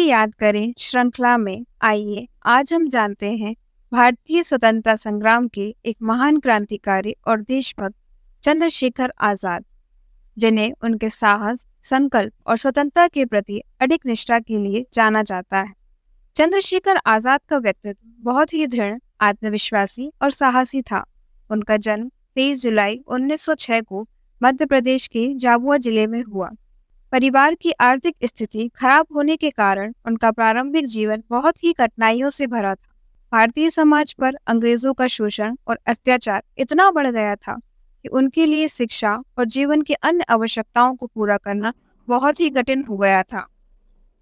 याद करें श्रृंखला में आइए आज हम जानते हैं भारतीय स्वतंत्रता संग्राम के एक महान क्रांतिकारी और देशभक्त चंद्रशेखर आजाद, जिन्हें उनके साहस, संकल्प और स्वतंत्रता के प्रति अडिग निष्ठा के लिए जाना जाता है। चंद्रशेखर आजाद का व्यक्तित्व बहुत ही दृढ़, आत्मविश्वासी और साहसी था। उनका जन्म 23 जुलाई 1906 को मध्य प्रदेश के झाबुआ जिले में हुआ। परिवार की आर्थिक स्थिति खराब होने के कारण उनका प्रारंभिक जीवन बहुत ही कठिनाइयों से भरा था। भारतीय समाज पर अंग्रेजों का शोषण और अत्याचार इतना बढ़ गया था कि उनके लिए शिक्षा और जीवन की अन्य आवश्यकताओं को पूरा करना बहुत ही कठिन हो गया था।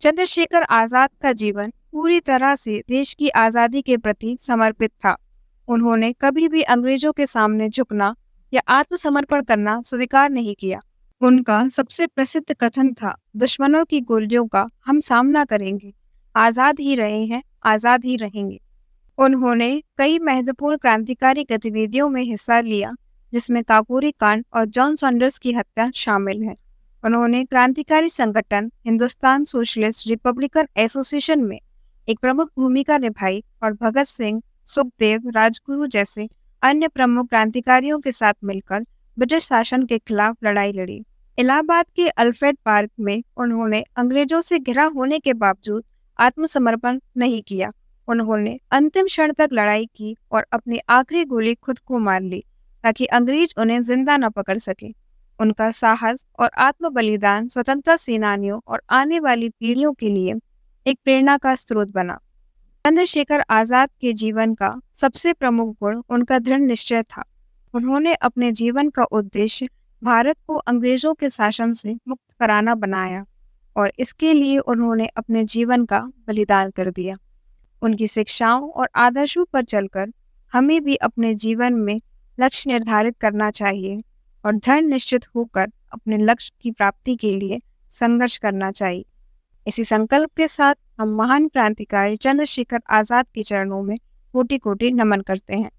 चंद्रशेखर आजाद का जीवन पूरी तरह से देश की आज़ादी के प्रति समर्पित था। उन्होंने कभी भी अंग्रेजों के सामने झुकना या आत्मसमर्पण करना स्वीकार नहीं किया। उनका सबसे प्रसिद्ध कथन था, दुश्मनों की गोलियों का हम सामना करेंगे, आज़ाद ही रहे हैं, आज़ाद ही रहेंगे। उन्होंने कई महत्वपूर्ण क्रांतिकारी गतिविधियों में हिस्सा लिया, जिसमें काकोरी कांड और जॉन सॉन्डर्स की हत्या शामिल है। उन्होंने क्रांतिकारी संगठन हिंदुस्तान सोशलिस्ट रिपब्लिकन एसोसिएशन में एक प्रमुख भूमिका निभाई और भगत सिंह, सुखदेव, राजगुरु जैसे अन्य प्रमुख क्रांतिकारियों के साथ मिलकर ब्रिटिश शासन के खिलाफ लड़ाई लड़ी। इलाहाबाद के अल्फ्रेड पार्क में उन्होंने अंग्रेजों से घिरा होने के बावजूद आत्मसमर्पण नहीं किया। उन्होंने अंतिम क्षण तक लड़ाई की और अपनी आखिरी गोली खुद को मार ली ताकि अंग्रेज उन्हें जिंदा न पकड़ सके। उनका साहस और आत्म बलिदान स्वतंत्रता सेनानियों और आने वाली पीढ़ियों के लिए एक प्रेरणा का स्रोत बना। चंद्रशेखर आजाद के जीवन का सबसे प्रमुख गुण उनका दृढ़ निश्चय था। उन्होंने अपने जीवन का उद्देश्य भारत को अंग्रेजों के शासन से मुक्त कराना बनाया और इसके लिए उन्होंने अपने जीवन का बलिदान कर दिया। उनकी शिक्षाओं और आदर्शों पर चलकर हमें भी अपने जीवन में लक्ष्य निर्धारित करना चाहिए और दृढ़ निश्चित होकर अपने लक्ष्य की प्राप्ति के लिए संघर्ष करना चाहिए। इसी संकल्प के साथ हम महान क्रांतिकारी चंद्रशेखर आजाद के चरणों में कोटि कोटि नमन करते हैं।